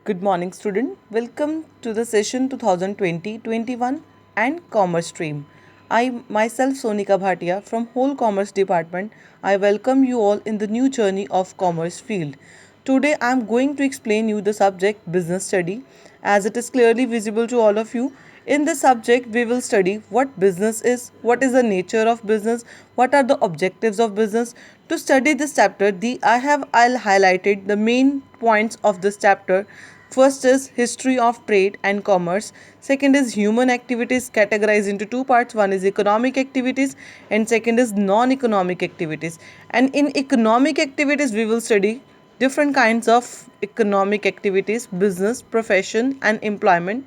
Good morning, student. Welcome to the session 2020-21 and Commerce stream. I myself Sonika Bhatia from Whole Commerce Department. I welcome you all in the new journey of Commerce field. Today I am going to explain you the subject business study as it is clearly visible to all of you. In this subject we will study what business is, what is the nature of business, what are the objectives of business. To study this chapter, I'll highlighted the main points of this chapter. First is history of trade and commerce. Second is human activities categorized into two parts. One is economic activities and second is non-economic activities. And in economic activities we will study different kinds of economic activities, business, profession and employment,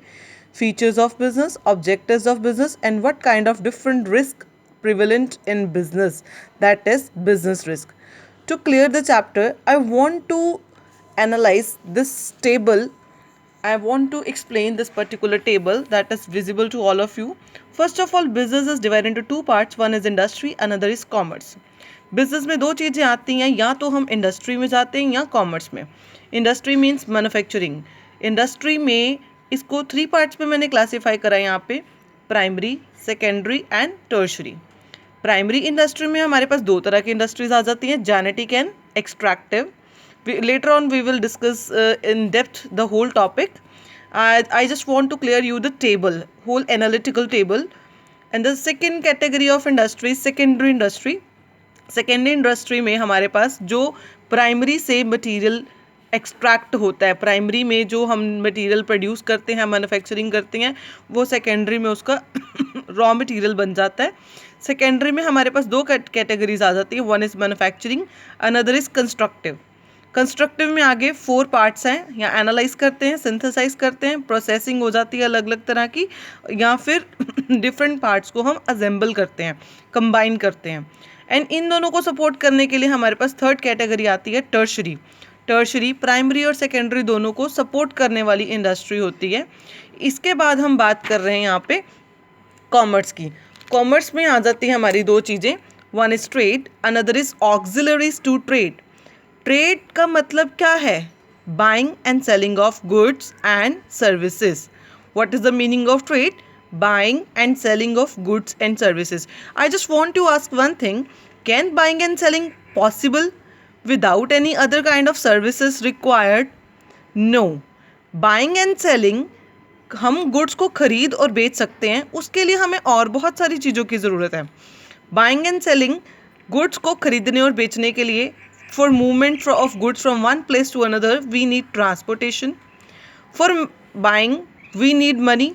features of business, objectives of business and what kind of different risk prevalent in business, that is business risk. To clear the chapter, I want to analyze this table. I want to explain this particular table that is visible to all of you. First of all, business is divided into two parts. One is industry, another is commerce. Business में दो चीज़ें आती हैं, या तो हम industry में जाते हैं या कॉमर्स में. Industry means manufacturing. इंडस्ट्री में इसको थ्री पार्ट्स में मैंने क्लासीफाई करा है यहाँ पे, primary, secondary and tertiary. Primary industry में हमारे पास दो तरह की इंडस्ट्रीज आ जाती हैं, genetic and extractive. Later on we will discuss in depth the whole topic. I just want to clear you the table, whole analytical table. And the second category of industry is secondary industry. Secondary industry में हमारे पास जो primary से material extract होता है, primary में जो हम material produce करते हैं, मैन्युफैक्चरिंग करते हैं, वो सेकेंडरी में उसका रॉ मटेरियल बन जाता है. सेकेंडरी में हमारे पास दो कैटेगरीज आ जाती हैं. One is manufacturing, another is constructive. Constructive में आगे फोर पार्ट्स हैं, या एनालाइज करते हैं, सिंथेसाइज करते हैं, प्रोसेसिंग हो जाती है अलग अलग तरह की, या फिर डिफरेंट पार्ट्स को हम असेंबल करते हैं, कंबाइन करते हैं. एंड इन दोनों को सपोर्ट करने के लिए हमारे पास थर्ड कैटेगरी आती है टर्शरी. टर्शरी प्राइमरी और सेकेंडरी दोनों को सपोर्ट करने वाली इंडस्ट्री होती है. इसके बाद हम बात कर रहे हैं यहाँ पे कॉमर्स की. कॉमर्स में आ जाती है हमारी दो चीज़ें. One is trade, another is auxiliaries to trade. Trade का मतलब क्या है? Buying and selling of goods and services. What is the meaning of trade? Buying and selling of goods and services. I just want to ask one thing. Can buying and selling possible without any other kind of services required? No. Buying and selling, हम goods को खरीद और बेच सकते हैं, उसके लिए हमें और बहुत सारी चीज़ों की ज़रूरत है. बाइंग एंड सेलिंग, गुड्स को खरीदने और बेचने के लिए, for movement of goods from one place to another we need transportation. For buying we need money.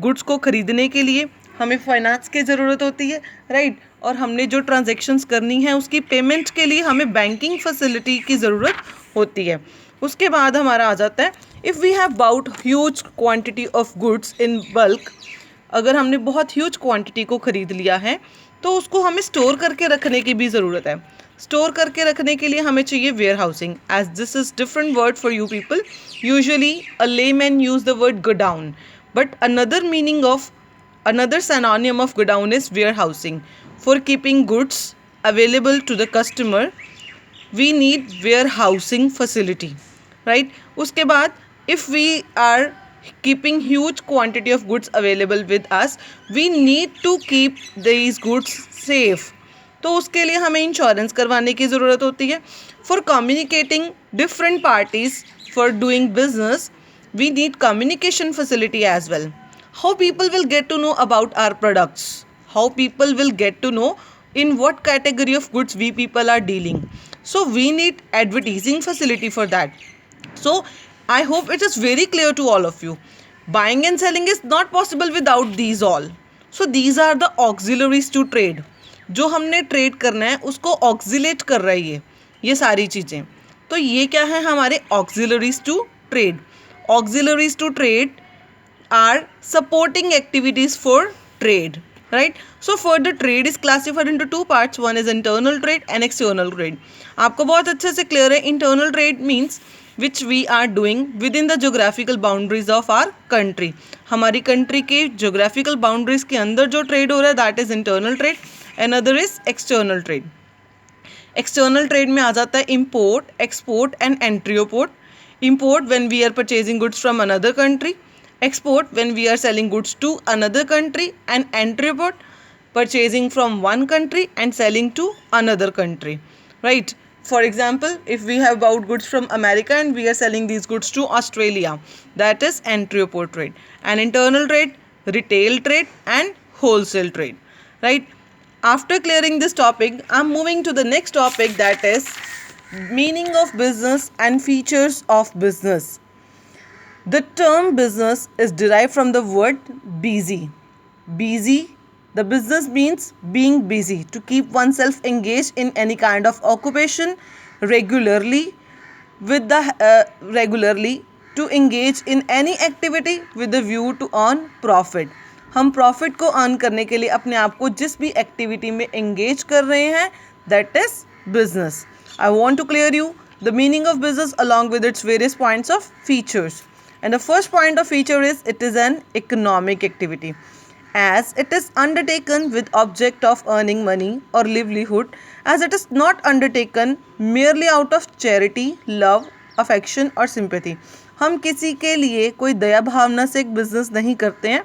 Goods को खरीदने के लिए हमें फाइनेंस की ज़रूरत होती है, राइट. और हमने जो ट्रांजैक्शंस करनी है उसकी पेमेंट के लिए हमें बैंकिंग फैसिलिटी की ज़रूरत होती है. उसके बाद हमारा आ जाता है, if we have bought huge quantity of goods in bulk. अगर हमने बहुत ह्यूज क्वांटिटी को ख़रीद लिया है तो उसको हमें स्टोर करके रखने की भी ज़रूरत है. स्टोर करके रखने के लिए हमें चाहिए warehousing. As this is different word for you people. Usually a layman use the word godown. But another synonym of godown is warehousing. For keeping goods available to the customer, we need warehousing facility, right? उसके बाद if we are keeping huge quantity of goods available with us, we need to keep these goods safe. तो उसके लिए हमें insurance करवाने की ज़रूरत होती है. For communicating different parties for doing business, we need communication facility as well. How people will get to know about our products? How people will get to know in what category of goods we people are dealing? So we need advertising facility for that. So I hope it is very clear to all of you. Buying and selling is not possible without these all. So these are the auxiliaries to trade. जो हमने trade करना है उसको oxalate कर रही है ये सारी चीज़ें. तो ये क्या है? हमारे auxiliaries to trade. Auxiliaries to trade are supporting activities for trade, right? So further trade is classified into two parts. One is internal trade and external trade. आपको बहुत अच्छे से क्लियर है. Internal trade means which we are doing within the geographical boundaries of our country. हमारी country के geographical boundaries के अंदर जो ट्रेड हो रहा है that is internal trade. Another is external trade. External trade में आ जाता है import, export and entry of port. Import when we are purchasing goods from another country, export when we are selling goods to another country, and entreport purchasing from one country and selling to another country, right? For example, if we have bought goods from America and we are selling these goods to Australia, that is entreport trade. And internal trade, retail trade, and wholesale trade, right? After clearing this topic, I'm moving to the next topic, that is meaning of business and features of business. The term business is derived from the word busy. Busy, the business means being busy, to keep oneself engaged in any kind of occupation regularly, regularly to engage in any activity with the view to earn profit. हम profit को earn करने के लिए अपने आप को जिस भी एक्टिविटी में एंगेज कर रहे हैं, that is business. I want to clear you the meaning of business along with its various points of features. And the first point of feature is it is an economic activity, as it is undertaken with object of earning money or livelihood, as it is not undertaken merely out of charity, love, affection or sympathy. हम किसी के लिए कोई दया भावना से एक business नहीं करते हैं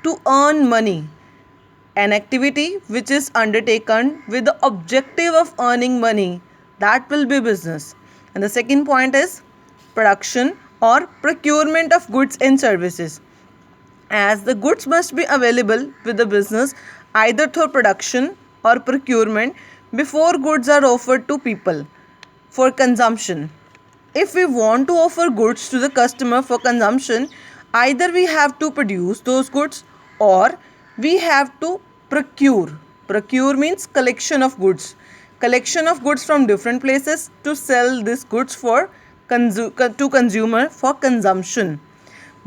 to earn money. An activity which is undertaken with the objective of earning money, that will be business. And the second point is production or procurement of goods and services, as the goods must be available with the business either through production or procurement before goods are offered to people for consumption. If we want to offer goods to the customer for consumption, either we have to produce those goods or we have to procure. Procure means collection of goods. Collection of goods from different places to sell these goods for to consumer for consumption.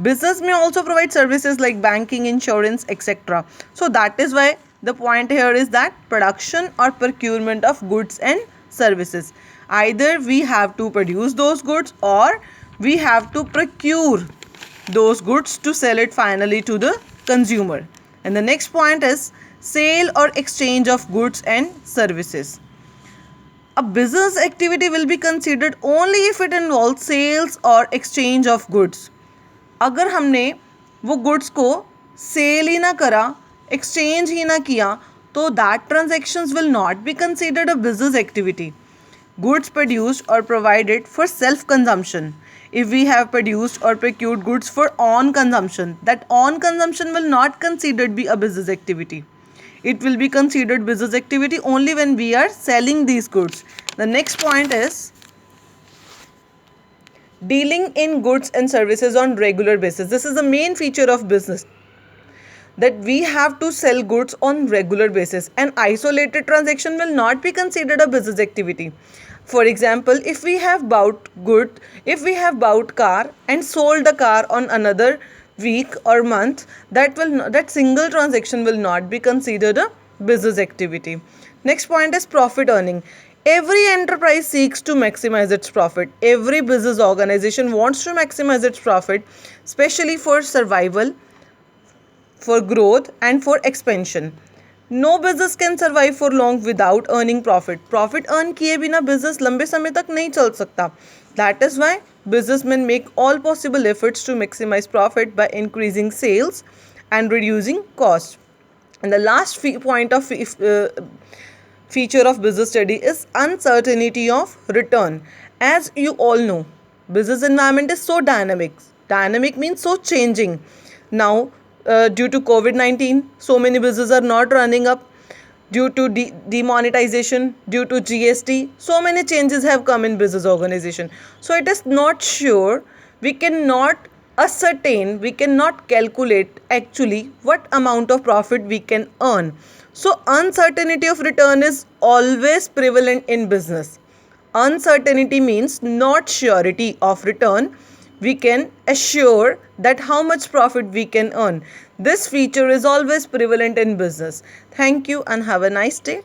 Business may also provide services like banking, insurance, etc. So that is why the point here is that production or procurement of goods and services. Either we have to produce those goods or we have to procure those goods to sell it finally to the consumer. And the next point is sale or exchange of goods and services. A business activity will be considered only if it involves sales or exchange of goods. अगर हमने वो goods को cell ही ना करा, exchange ही ना किया, तो that transactions will not be considered a business activity. Goods produced or provided for self-consumption. If we have produced or procured goods for on consumption, that on consumption will not considered be a business activity. It will be considered business activity only when we are selling these goods. The next point is dealing in goods and services on regular basis. This is the main feature of business, that we have to sell goods on regular basis. An isolated transaction will not be considered a business activity. For example, if we have bought car and sold the car on another week or month, that single transaction will not be considered a business activity. Next point is profit earning. Every enterprise seeks to maximize its profit. Every business organization wants to maximize its profit, especially for survival, for growth and for expansion. No business can survive for long without earning profit. Profit earn किए बिना business लंबे समय तक नहीं चल सकता. That is why businessmen make all possible efforts to maximize profit by increasing sales and reducing costs. And the last point of feature of business study is uncertainty of return. As you all know, business environment is so dynamic. Dynamic means so changing. Now, due to COVID-19, so many businesses are not running up. Due to demonetization, due to GST, so many changes have come in business organization. So it is not sure, we cannot ascertain, we cannot calculate actually what amount of profit we can earn. So uncertainty of return is always prevalent in business. Uncertainty means not surety of return. We can assure that how much profit we can earn. This feature is always prevalent in business. Thank you and have a nice day.